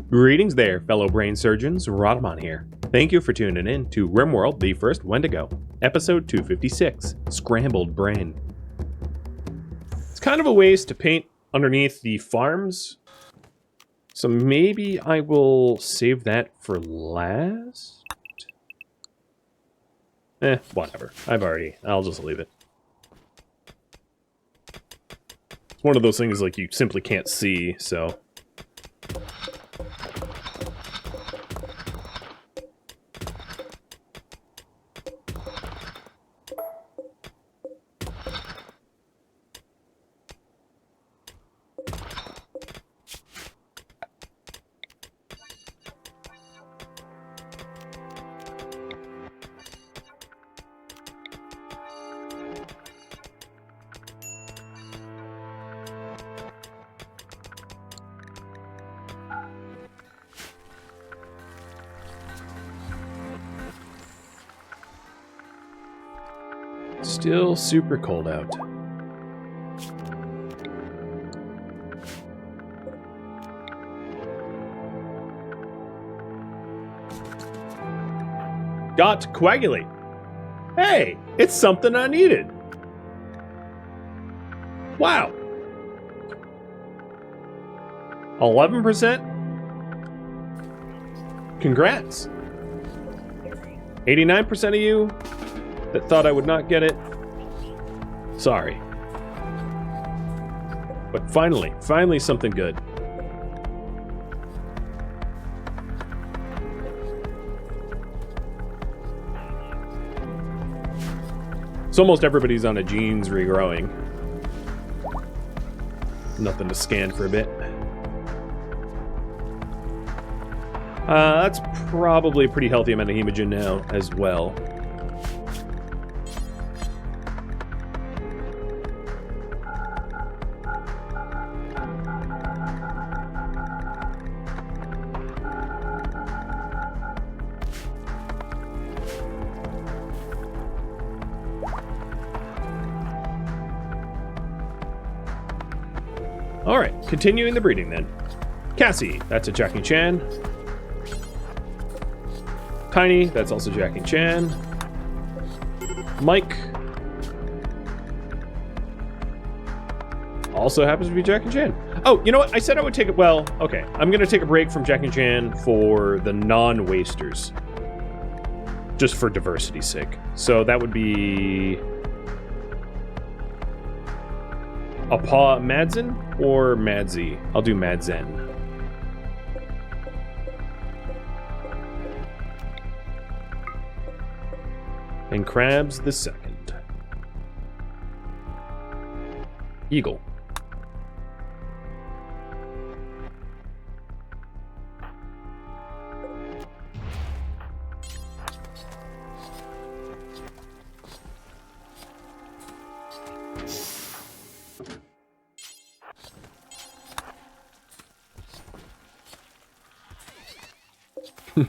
Greetings there, fellow brain surgeons. Rhadamant here. Thank you for tuning in to RimWorld, the first Wendigo, episode 256, Scrambled Brain. It's kind of a waste to paint underneath the farms, so maybe I will save that for last? Whatever. I'll just leave it. It's one of those things like you simply can't see, so... Still super cold out. Got to coagulate. Hey, it's something I needed. Wow. 11%? Congrats. 89% of you that thought I would not get it. Sorry. But finally something good. So almost everybody's on a genes regrowing. Nothing to scan for a bit. That's probably a pretty healthy amount of hemogen now as well. Alright, continuing the breeding then. Cassie, that's a Jackie Chan. Tiny, that's also Jackie Chan. Mike. Also happens to be Jackie Chan. Oh, you know what? I said I would take it. Well, okay. I'm going to take a break from Jackie Chan for the non-wasters. Just for diversity's sake. So that would be... Madsen or Madzi? I'll do Madzen. And Crabs the second. Eagle.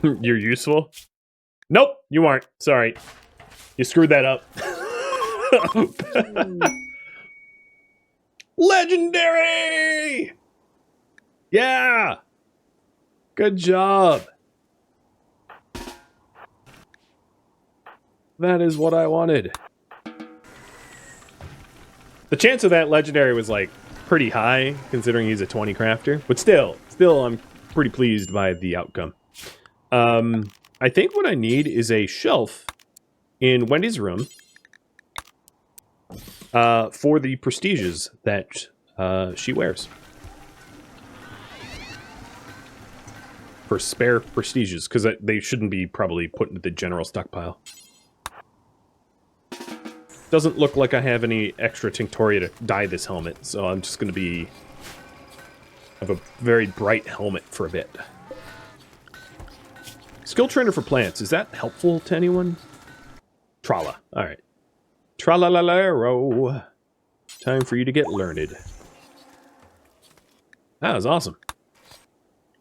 You're useful? Nope, you aren't. Sorry. You screwed that up. Legendary! Yeah! Good job. That is what I wanted. The chance of that legendary was like pretty high considering he's a 20 crafter, but still I'm pretty pleased by the outcome. I think what I need is a shelf in Wendy's room for the prestiges that she wears. For spare prestiges, because they shouldn't be probably put into the general stockpile. Doesn't look like I have any extra Tinctoria to dye this helmet, so I'm just going to have a very bright helmet for a bit. Skill trainer for plants. Is that helpful to anyone? Trala. Alright. Tralalero. Time for you to get learned. That was awesome.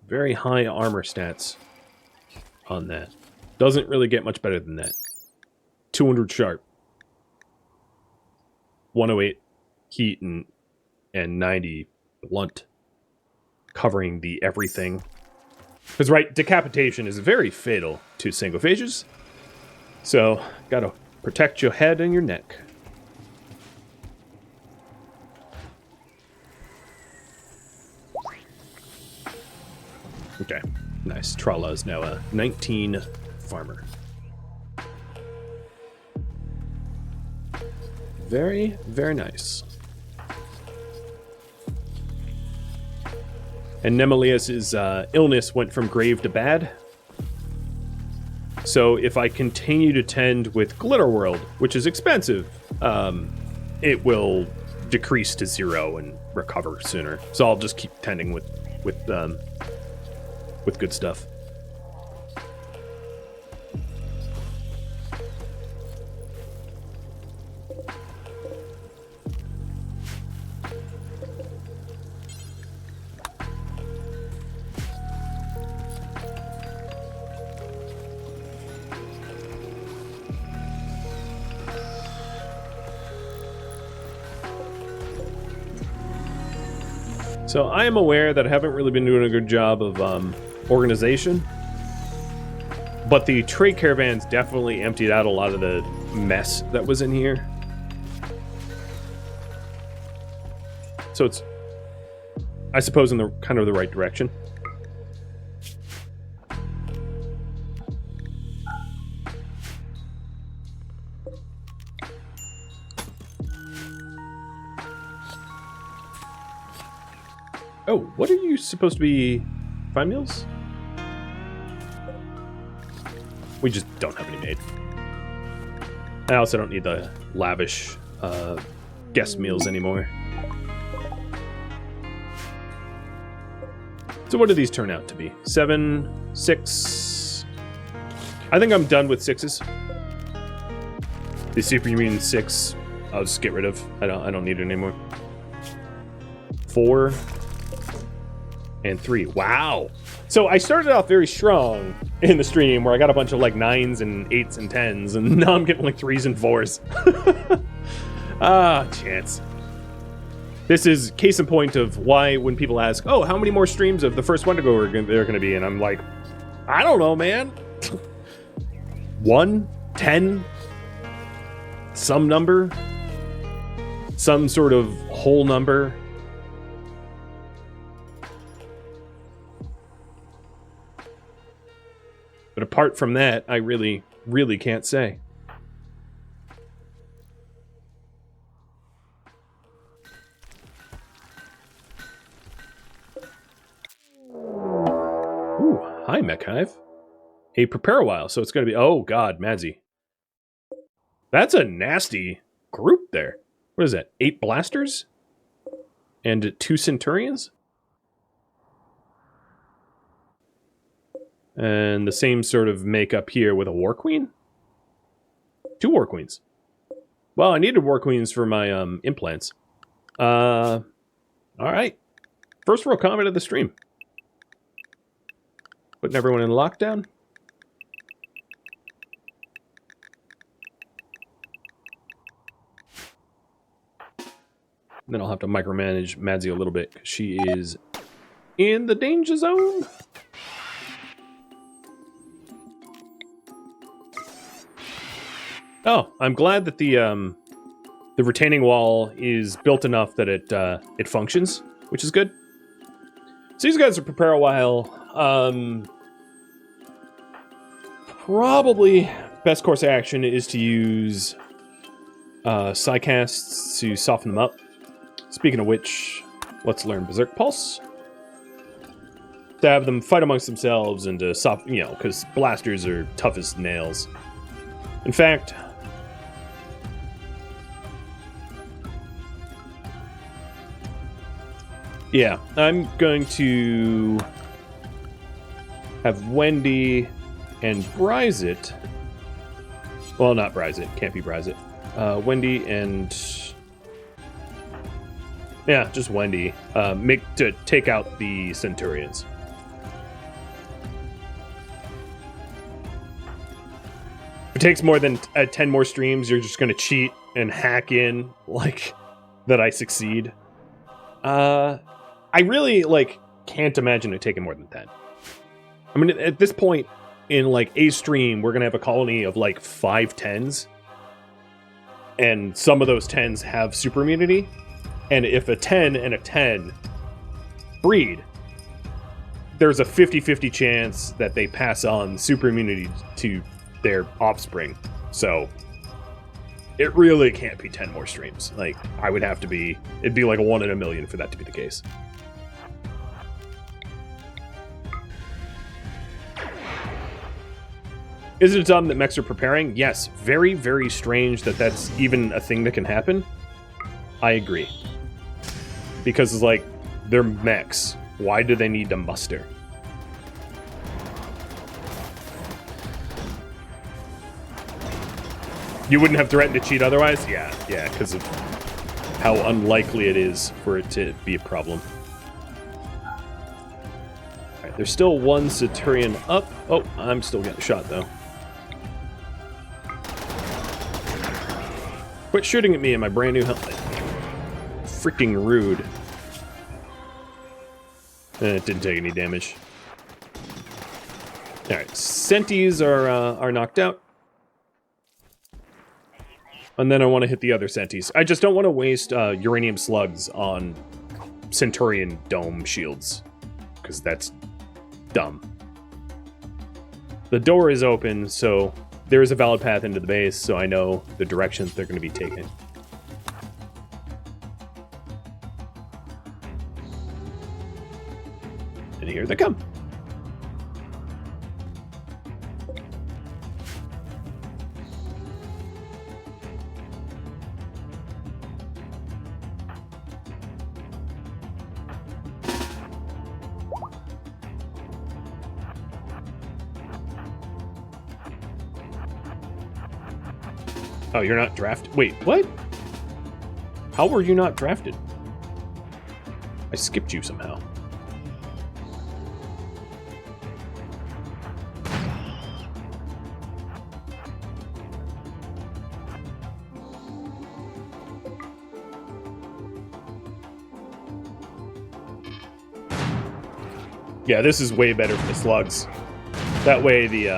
Very high armor stats on that. Doesn't really get much better than that. 200 sharp. 108 heat and 90 blunt. Covering the everything. Because, right, decapitation is very fatal to single-phages. So, gotta protect your head and your neck. Okay, nice. Trala is now a 19 farmer. Very, very nice. And Nemelius's illness went from grave to bad. So if I continue to tend with glitterworld, which is expensive, it will decrease to 0 and recover sooner. So I'll just keep tending with good stuff. So I am aware that I haven't really been doing a good job of organization, but the trade caravans definitely emptied out a lot of the mess that was in here. So it's, I suppose, in the kind of the right direction. Oh, what are you supposed to be? 5 meals? We just don't have any made. I also don't need the lavish guest meals anymore. So what do these turn out to be? 7, 6. I think I'm done with 6s. The superhuman 6, I'll just get rid of. I don't need it anymore. 4. And 3. Wow. So I started off very strong in the stream where I got a bunch of like 9s and 8s and 10s, and now I'm getting like 3s and 4s. Chance. This is case in point of why when people ask, oh, how many more streams of the first Wendigo are there going to be? And I'm like, I don't know, man. 1, 10, some number, some sort of whole number. But apart from that, I really, really can't say. Ooh, hi, Mech Hive. A prepare a while, so it's going to be... Oh, God, Madzi. That's a nasty group there. What is that? 8 blasters? And 2 centurions? And the same sort of makeup here with a war queen? 2 war queens. Well, I needed war queens for my implants. Alright. First real comment of the stream. Putting everyone in lockdown. And then I'll have to micromanage Madzi a little bit, because she is in the danger zone. Oh, I'm glad that the retaining wall is built enough that it functions, which is good. So these guys are prepare a while. Probably best course of action is to use Psycasts to soften them up. Speaking of which, let's learn Berserk Pulse. To have them fight amongst themselves and to soften, you know, because blasters are tough as nails. In fact... yeah, I'm going to have Wendy and Bryzit. Well, not Bryzit. Can't be Bryzit. Wendy and... yeah, just Wendy. To take out the Centurions. If it takes more than 10 more streams, you're just going to cheat and hack in, like, that I succeed. I really, like, can't imagine it taking more than 10. I mean, at this point in like a stream, we're going to have a colony of like 5 10s. And some of those 10s have super immunity. And if a 10 and a 10 breed, there's a 50-50 chance that they pass on super immunity to their offspring. So it really can't be 10 more streams. Like, I would have to be... It'd be like a 1 in a million for that to be the case. Is it dumb that mechs are preparing? Yes. Very, very strange that that's even a thing that can happen. I agree. Because it's like, they're mechs. Why do they need to muster? You wouldn't have threatened to cheat otherwise? Yeah, because of how unlikely it is for it to be a problem. Alright, there's still one Centurion up. Oh, I'm still getting shot, though. Quit shooting at me in my brand new helmet. Freaking rude. It didn't take any damage. Alright, Senties are knocked out. And then I want to hit the other Senties. I just don't want to waste uranium slugs on Centurion dome shields. Because that's dumb. The door is open, so there is a valid path into the base, so I know the directions they're going to be taking. And here they come. Oh, you're not drafted? Wait, what? How were you not drafted? I skipped you somehow. Yeah, this is way better for the slugs. That way the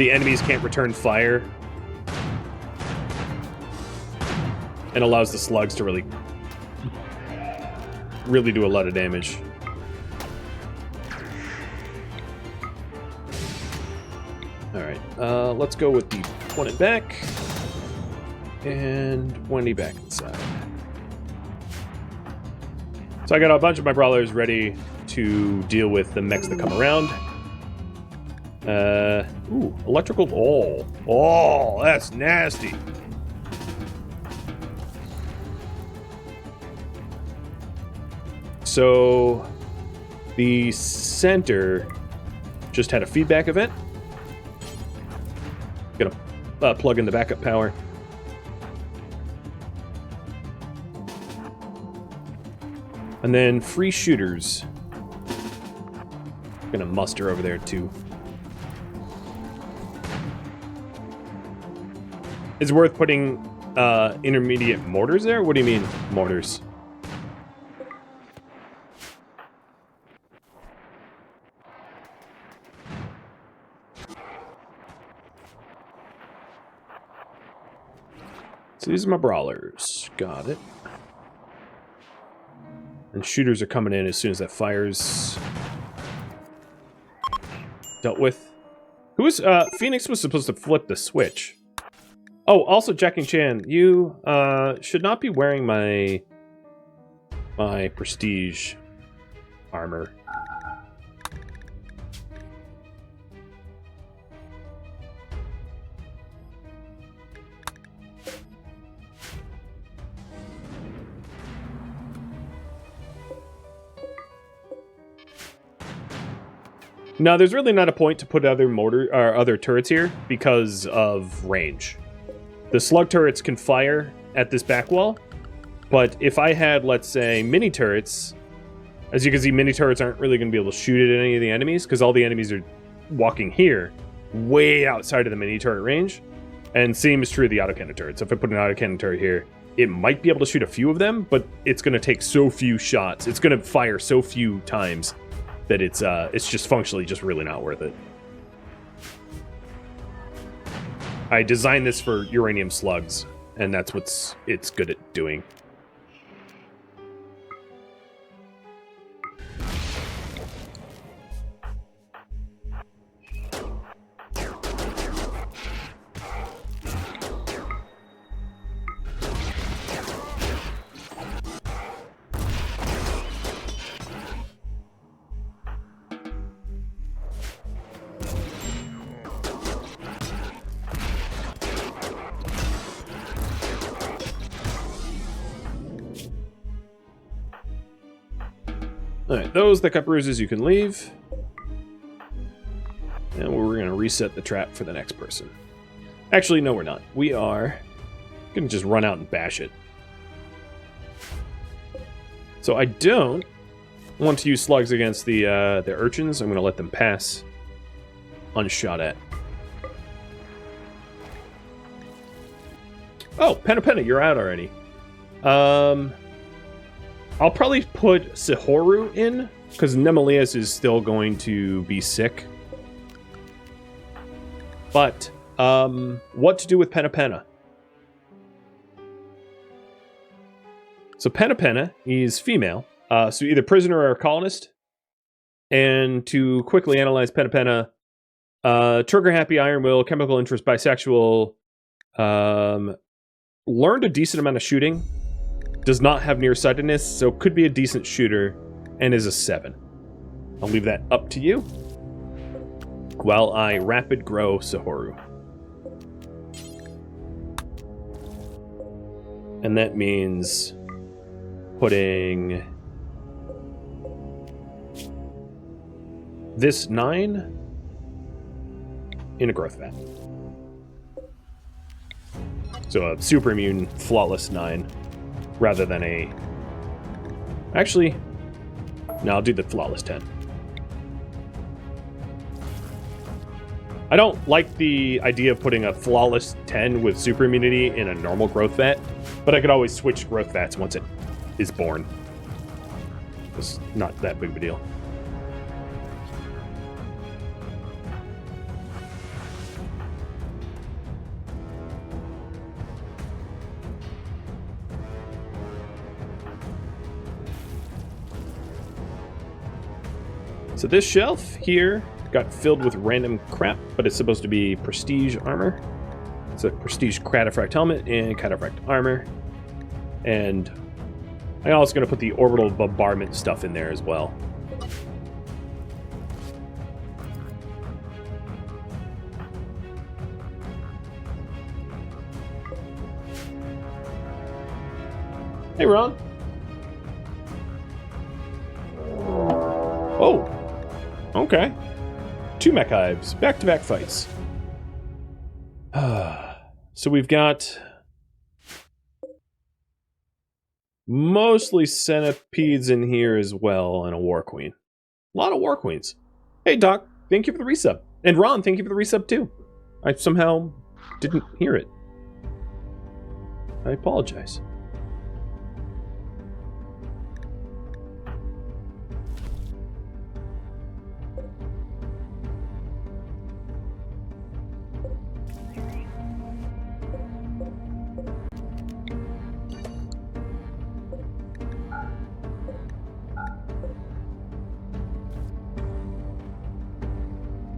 enemies can't return fire. And allows the slugs to really do a lot of damage. Alright, let's go with the 20 back. And 20 back inside. So I got a bunch of my brawlers ready to deal with the mechs that come around. Ooh, electrical. Oh, that's nasty. So the center just had a feedback event. Gonna plug in the backup power. And then free shooters. Gonna muster over there too. Is it worth putting intermediate mortars there? What do you mean, mortars? So these are my brawlers. Got it. And shooters are coming in as soon as that fire's dealt with. Who was Phoenix was supposed to flip the switch. Oh, also Jackie Chan, you should not be wearing my prestige armor. No, there's really not a point to put other turrets here because of range. The slug turrets can fire at this back wall, but if I had, let's say, mini turrets, as you can see, mini turrets aren't really going to be able to shoot at any of the enemies because all the enemies are walking here, way outside of the mini turret range. And same is true of the autocannon turrets. If I put an autocannon turret here, it might be able to shoot a few of them, but it's going to take so few shots. It's going to fire so few times that it's just functionally just really not worth it. I designed this for uranium slugs, and that's what it's good at doing. Alright, those that got bruises you can leave. And we're going to reset the trap for the next person. Actually, no, we're not. We are going to just run out and bash it. So I don't want to use slugs against the urchins. I'm going to let them pass unshot at. Oh, Penna, you're out already. I'll probably put Sahoru in, because Nemalias is still going to be sick. But, what to do with Penna? So Penna is female, so either prisoner or colonist. And to quickly analyze Penna, trigger-happy, iron will, chemical interest, bisexual, learned a decent amount of shooting, does not have nearsightedness, so could be a decent shooter, and is a 7. I'll leave that up to you, while I rapid grow Sahoru. And that means putting this 9 in a growth vat. So a super immune, flawless 9. Rather than a... Actually, no, I'll do the flawless 10. I don't like the idea of putting a flawless 10 with super immunity in a normal growth vat, but I could always switch growth vats once it is born. It's not that big of a deal. So this shelf here got filled with random crap, but it's supposed to be prestige armor. It's a prestige cataphract helmet and cataphract armor. And I'm also going to put the orbital bombardment stuff in there as well. Hey, Ron. Oh. Okay. 2 mech hives. Back-to-back fights. So we've got mostly centipedes in here as well, and a war queen. A lot of war queens. Hey, Doc. Thank you for the resub. And Ron, thank you for the resub, too. I somehow didn't hear it. I apologize.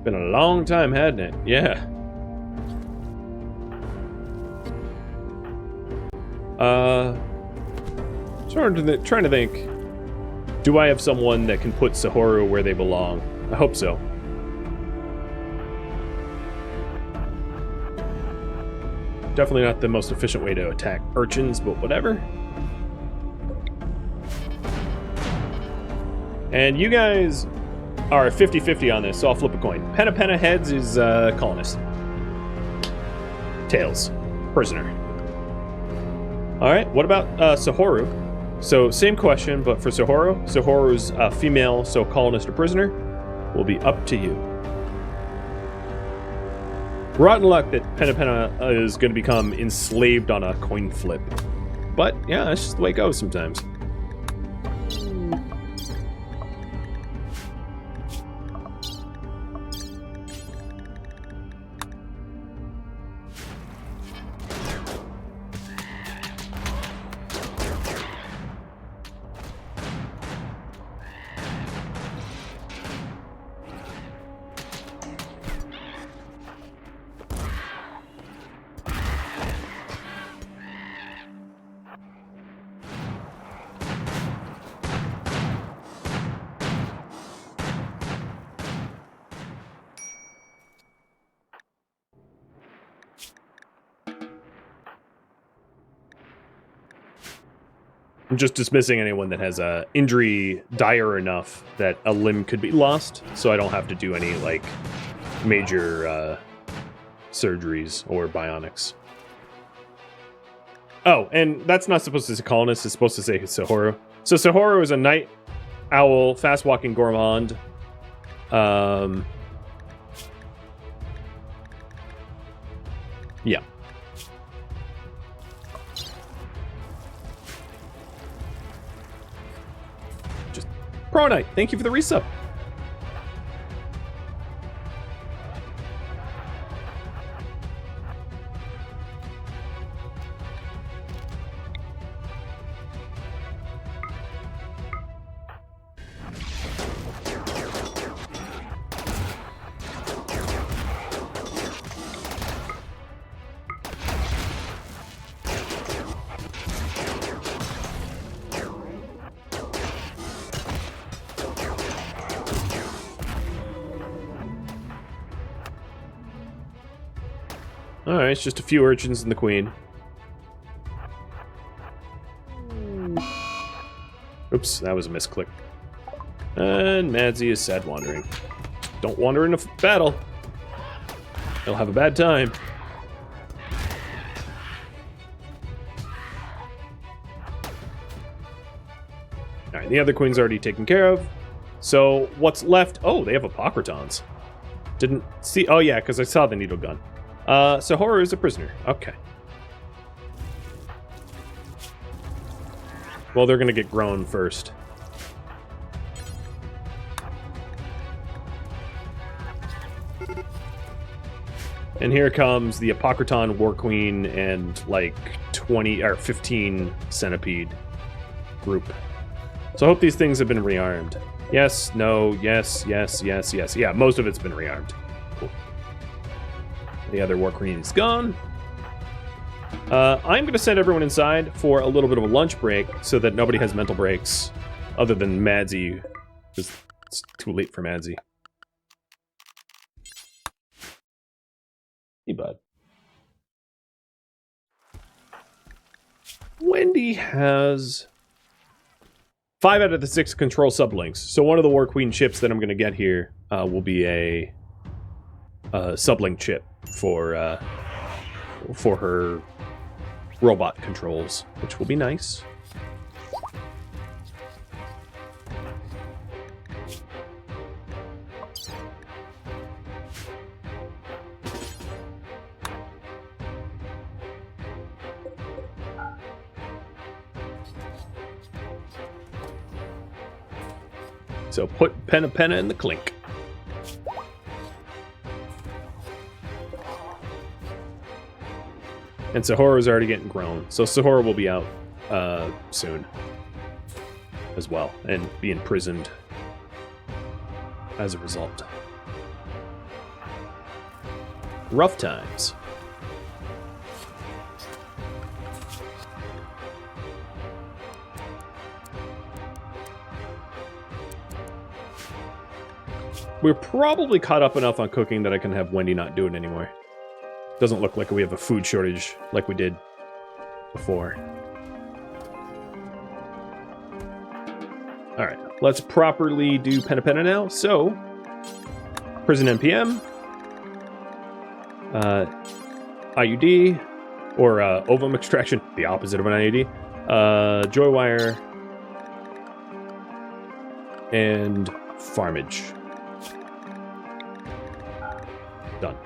Been a long time, hadn't it? Yeah. Trying to think. Do I have someone that can put Sahoru where they belong? I hope so. Definitely not the most efficient way to attack urchins, but whatever. And you guys are 50-50 on this, so I'll flip a coin. Penna heads is colonist. Tails, prisoner. Alright, what about Sahoru? So, same question, but for Sahoru. Sahoru's female, so colonist or prisoner, will be up to you. Rotten luck that Penna is going to become enslaved on a coin flip. But, yeah, that's just the way it goes sometimes. I'm just dismissing anyone that has a injury dire enough that a limb could be lost, so I don't have to do any, like, major surgeries or bionics. Oh, and that's not supposed to say colonist, it's supposed to say Sahoro. So Sahoro is a night owl, fast-walking gourmand. Yeah. Just Pro Knight, thank you for the resub. Alright, it's just a few urchins and the queen. Oops, that was a misclick. And Madzi is sad wandering. Don't wander into battle. He'll have a bad time. Alright, the other queen's already taken care of. So, what's left? Oh, they have apocrytons. Didn't see... Oh, yeah, because I saw the needle gun. So Horror is a prisoner. Okay. Well, they're gonna get grown first. And here comes the Apocryton, War Queen, and like 20 or 15 centipede group. So I hope these things have been rearmed. Yes, no, yes, yes, yes, yes. Yeah, most of it's been rearmed. Cool. The other War Queen is gone. I'm going to send everyone inside for a little bit of a lunch break so that nobody has mental breaks other than Madzi, because it's too late for Madzi. Hey, bud. Wendy has 5 out of the 6 control sublinks. So one of the War Queen chips that I'm going to get here will be a sublink chip for her robot controls, which will be nice. So put Penna in the clink. And Sahoro's already getting grown. So Sahoro will be out soon as well and be imprisoned as a result. Rough times. We're probably caught up enough on cooking that I can have Wendy not do it anymore. Doesn't look like we have a food shortage like we did before. Alright, let's properly do Penna now. So, prison NPM, IUD, or ovum extraction, the opposite of an IUD, joy wire, and farmage. Done.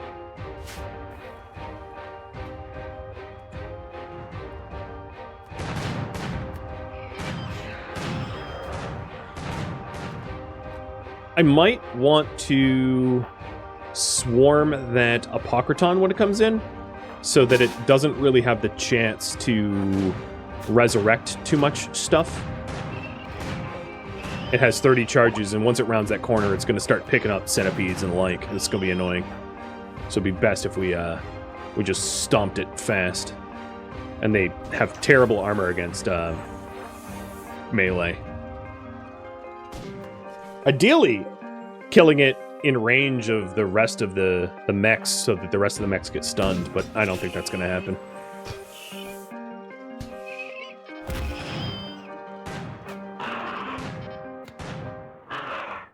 I might want to swarm that Apocryton when it comes in, so that it doesn't really have the chance to resurrect too much stuff. It has 30 charges, and once it rounds that corner, it's going to start picking up centipedes and the like. It's going to be annoying. So it'd be best if we just stomped it fast. And they have terrible armor against melee. Ideally, killing it in range of the rest of the mechs so that the rest of the mechs get stunned, but I don't think that's going to happen.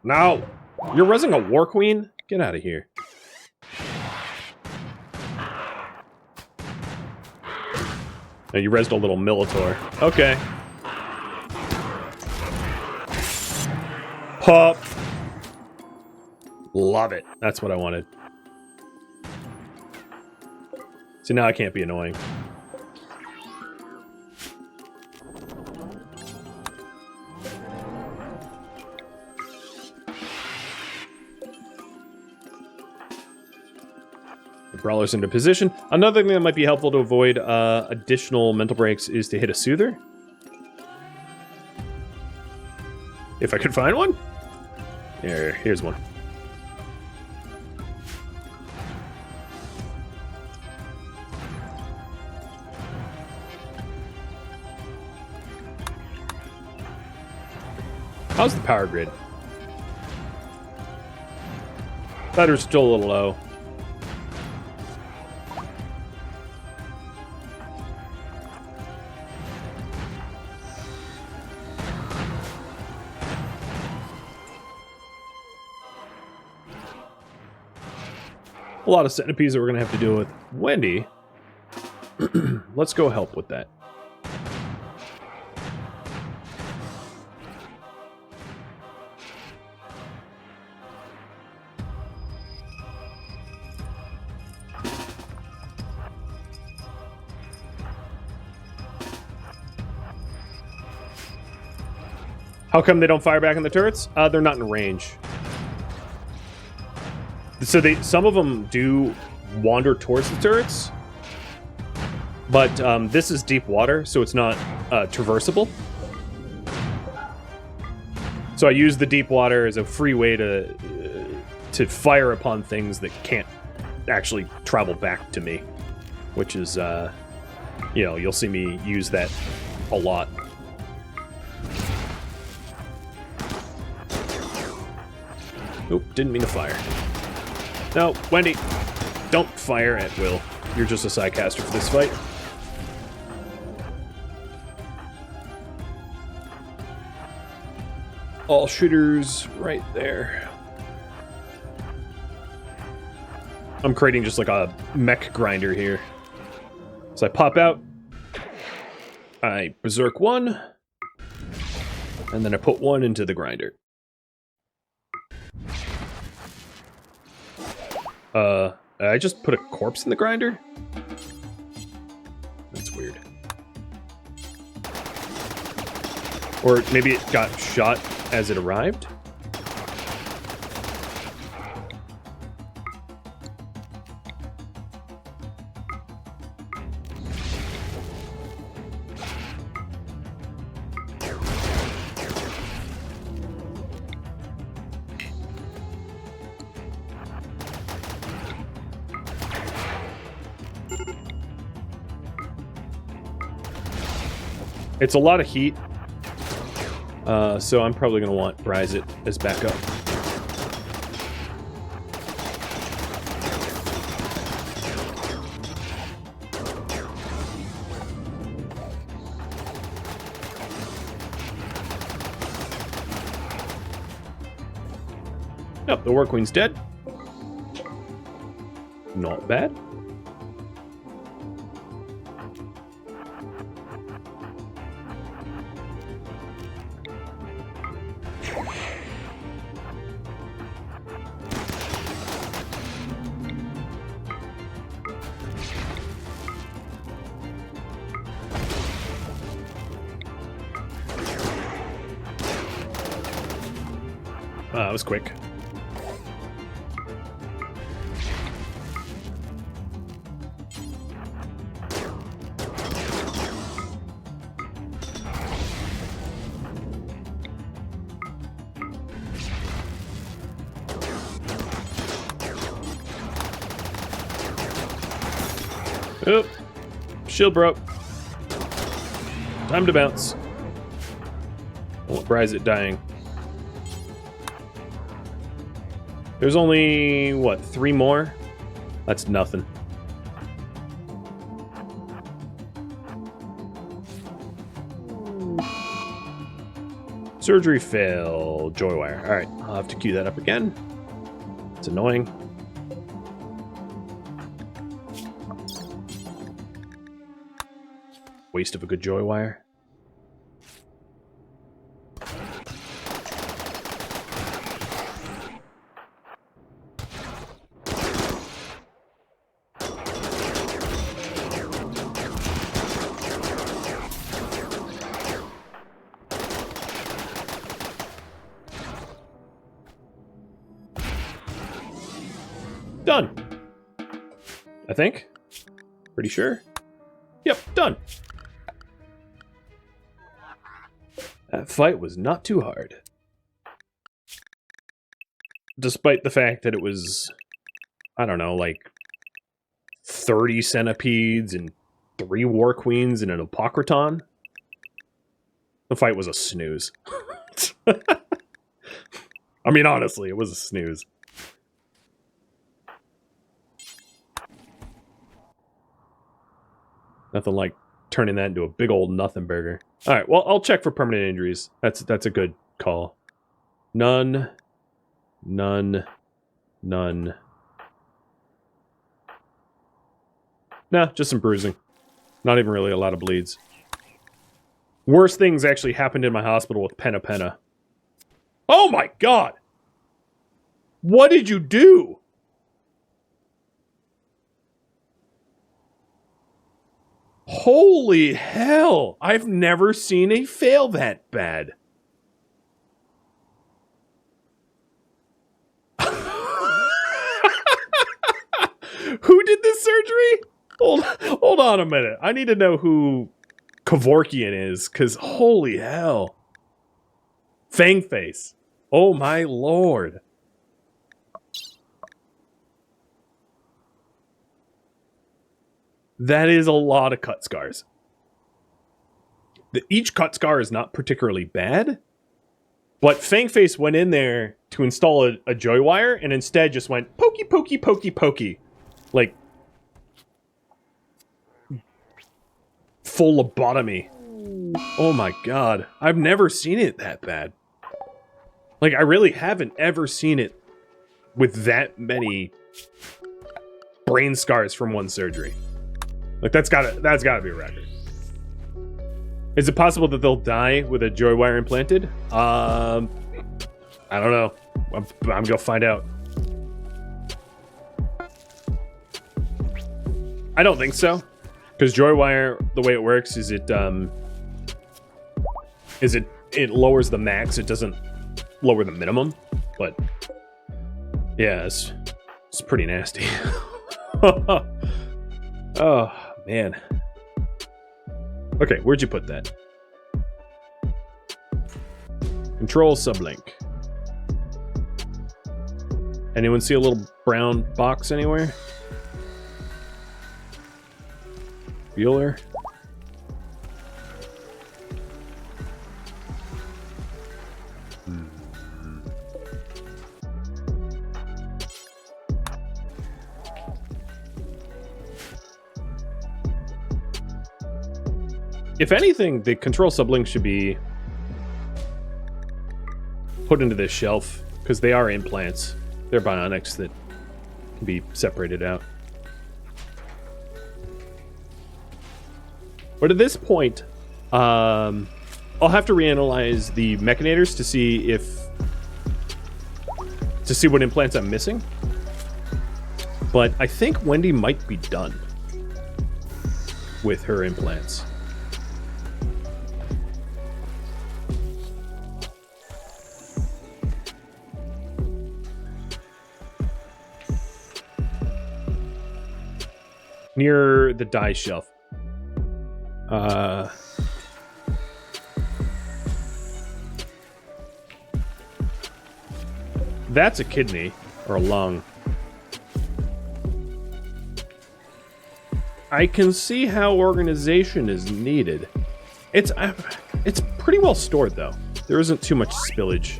No! You're rezzing a war queen? Get out of here. No, you rezzed a little Militor. Okay. Pop! Love it. That's what I wanted. So now I can't be annoying. Brawlers into position. Another thing that might be helpful to avoid additional mental breaks is to hit a soother. If I could find one? Here's one. How's the power grid? Battery's still a little low. A lot of centipedes that we're going to have to deal with. Wendy, let's go help with that. How come they don't fire back on the turrets? They're not in range. So some of them do wander towards the turrets, but this is deep water, so it's not traversable. So I use the deep water as a free way to fire upon things that can't actually travel back to me, which is, you know, you'll see me use that a lot. Oop, didn't mean to fire. No, Wendy, don't fire at will. You're just a sidecaster for this fight. All shooters right there. I'm creating just like a mech grinder here. So I pop out, I berserk one, and then I put one into the grinder. I just put a corpse in the grinder? That's weird. Or maybe it got shot as it arrived? It's a lot of heat, so I'm probably going to want Rise It as backup. Oh, the War Queen's dead. Not bad. That was quick. Oop. Shield broke. Time to bounce. I won't Rise It dying. There's only, what, 3 more? That's nothing. Surgery fail. Joy wire. All right, I'll have to queue that up again. It's annoying. Waste of a good joy wire. Done. I think. Pretty sure. Yep, done. That fight was not too hard. Despite the fact that it was, I don't know, like 30 centipedes and 3 war queens and an apocryton. The fight was a snooze. I mean, honestly, it was a snooze. Nothing like turning that into a big old nothing burger. All right, well, I'll check for permanent injuries. That's a good call. None. None. None. Nah, just some bruising. Not even really a lot of bleeds. Worse things actually happened in my hospital with Penna Penna. Oh my god! What did you do? Holy hell! I've never seen a fail that bad. Who did this surgery? Hold on a minute. I need to know who Kevorkian is, because holy hell. Fangface. Oh my lord. That is a lot of cut scars. Each cut scar is not particularly bad, but Fangface went in there to install a joy wire and instead just went pokey, pokey, pokey, pokey. Like, full lobotomy. Oh my god. I've never seen it that bad. Like, I really haven't ever seen it with that many brain scars from one surgery. Like, that's gotta be a record. Is it possible that they'll die with a joy wire implanted? I don't know. I'm gonna find out. I don't think so, because joy wire, the way it works is it lowers the max. It doesn't lower the minimum, but yeah, it's pretty nasty. Oh man. Okay, where'd you put that? Control sublink. Anyone see a little brown box anywhere? Bueller? If anything, the control sublink should be put into this shelf, because they are implants. They're bionics that can be separated out. But at this point, I'll have to reanalyze the mechanators to see what implants I'm missing. But I think Wendy might be done with her implants. Near the dye shelf. That's a kidney or a lung. I can see how organization is needed. It's pretty well stored though. There isn't too much spillage.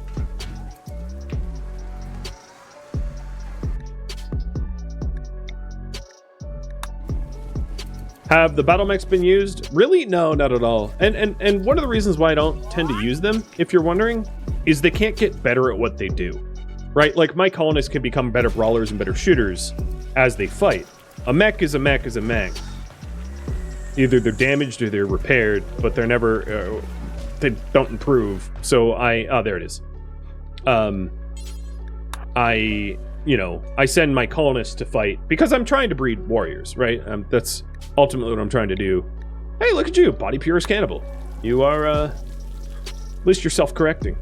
Have the battle mechs been used? Really? No, not at all. And one of the reasons why I don't tend to use them, if you're wondering, is they can't get better at what they do. Right? Like, my colonists can become better brawlers and better shooters as they fight. A mech is a mech is a mech. Either they're damaged or they're repaired, but they're never... they don't improve. So there it is. I send my colonists to fight because I'm trying to breed warriors, right? That's ultimately what I'm trying to do. Hey, look at you, body purist cannibal. You are, at least you're self-correcting.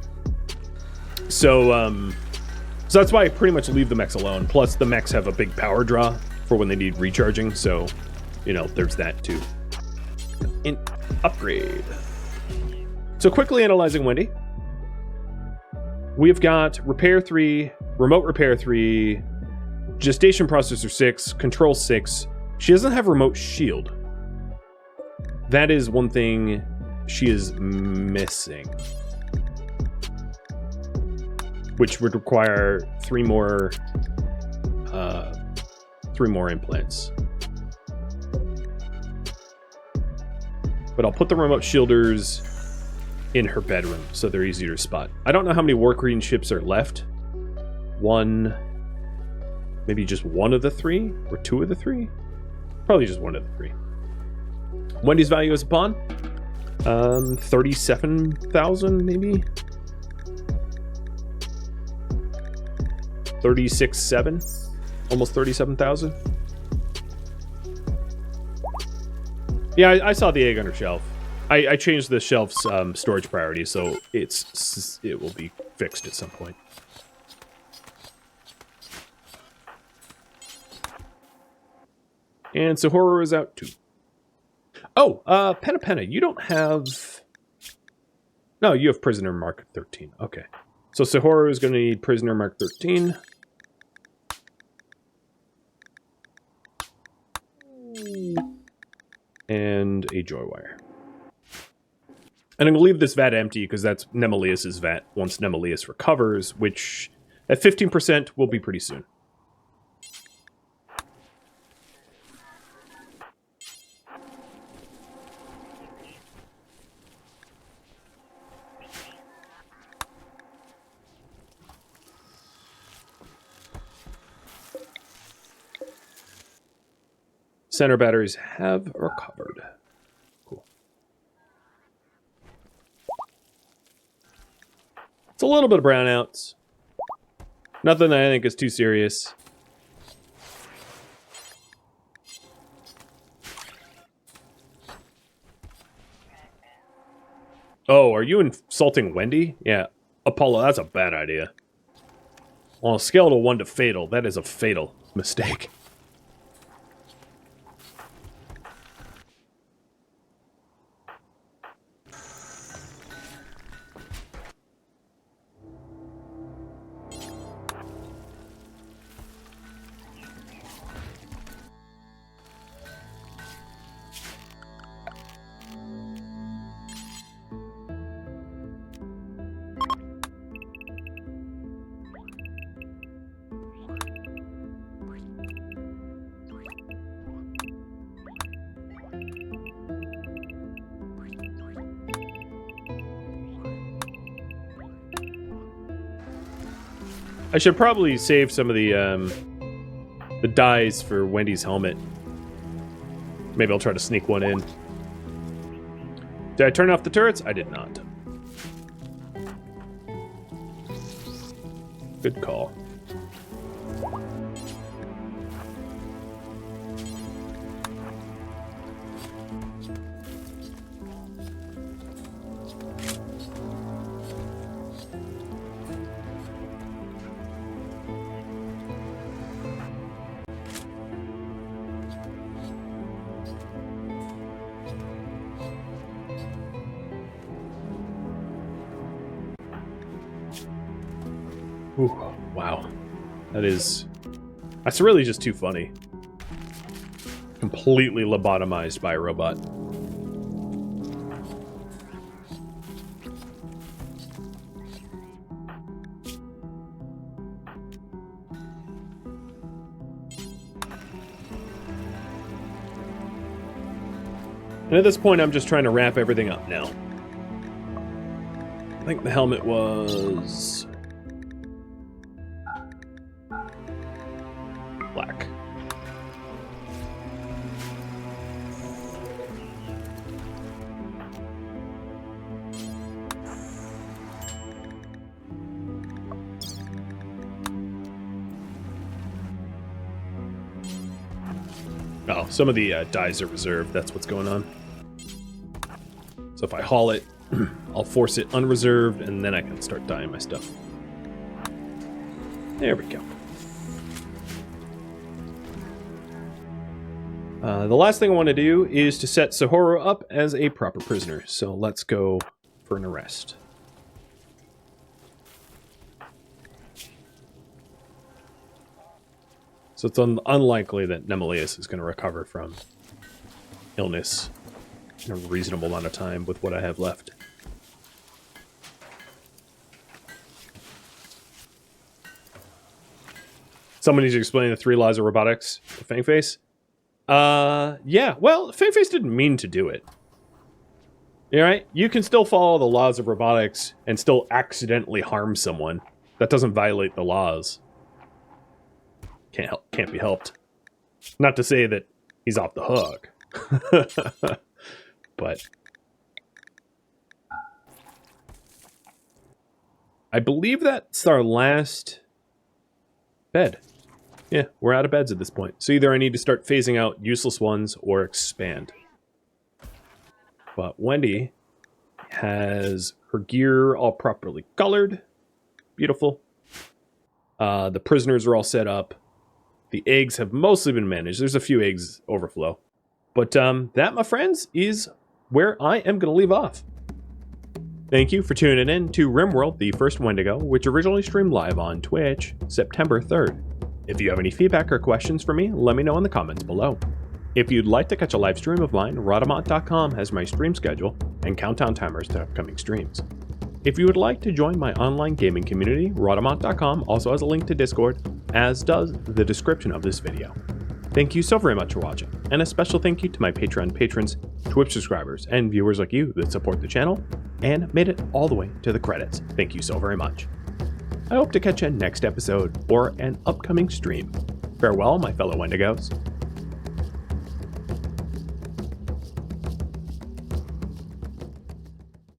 So that's why I pretty much leave the mechs alone. Plus, the mechs have a big power draw for when they need recharging, so, there's that too. Upgrade. So quickly analyzing Wendy. We've got Repair 3, Remote Repair 3, Gestation Processor 6, Control 6. She doesn't have Remote Shield. That is one thing she is missing. Which would require 3 more implants. But I'll put the Remote Shielders in her bedroom, so they're easier to spot. I don't know how many War Queen ships are left. Maybe just one of the 3? Or 2 of the 3? Probably just one of the 3. Wendy's value as a pawn? 37,000, maybe? 36,700? Almost 37,000? Yeah, I saw the egg on her shelf. I changed the shelf's storage priority, so it will be fixed at some point. And Sahora is out too. Oh, Penna, you don't have... No, you have Prisoner Mark 13. Okay. So Sahora is going to need Prisoner Mark 13. And a joy wire. And I'm going to leave this vat empty because that's Nemelius's vat once Nemelius recovers, which at 15% will be pretty soon. Center batteries have recovered. Cool. It's a little bit of brownouts. Nothing that I think is too serious. Oh, are you insulting Wendy? Yeah. Apollo, that's a bad idea. On a scale of 1 to fatal, that is a fatal mistake. I should probably save some of the dyes for Wendy's helmet. Maybe I'll try to sneak one in. Did I turn off the turrets? I did not. Good call. Ooh, wow. That's really just too funny. Completely lobotomized by a robot. And at this point, I'm just trying to wrap everything up now. I think the helmet was black. Oh, some of the dyes are reserved. That's what's going on. So if I haul it, I'll force it unreserved, and then I can start dyeing my stuff. There we go. The last thing I want to do is to set Sahoro up as a proper prisoner. So let's go for an arrest. So it's unlikely that Nemelius is going to recover from illness in a reasonable amount of time with what I have left. Someone needs to explain the 3 laws of robotics to Fangface. Yeah, well, Fangface didn't mean to do it. All right? You can still follow the laws of robotics and still accidentally harm someone. That doesn't violate the laws. Can't be helped. Not to say that he's off the hook. But I believe that's our last bed. Yeah, we're out of beds at this point. So either I need to start phasing out useless ones or expand. But Wendy has her gear all properly colored. Beautiful. The prisoners are all set up. The eggs have mostly been managed. There's a few eggs overflow. But that, my friends, is where I am going to leave off. Thank you for tuning in to RimWorld, the first Wendigo, which originally streamed live on Twitch, September 3rd. If you have any feedback or questions for me, let me know in the comments below. If you'd like to catch a live stream of mine, Rhadamant.com has my stream schedule and countdown timers to upcoming streams. If you would like to join my online gaming community, Rhadamant.com also has a link to Discord, as does the description of this video. Thank you so very much for watching, and a special thank you to my Patreon patrons, Twitch subscribers, and viewers like you that support the channel and made it all the way to the credits. Thank you so very much. I hope to catch you next episode or an upcoming stream. Farewell, my fellow Wendigos.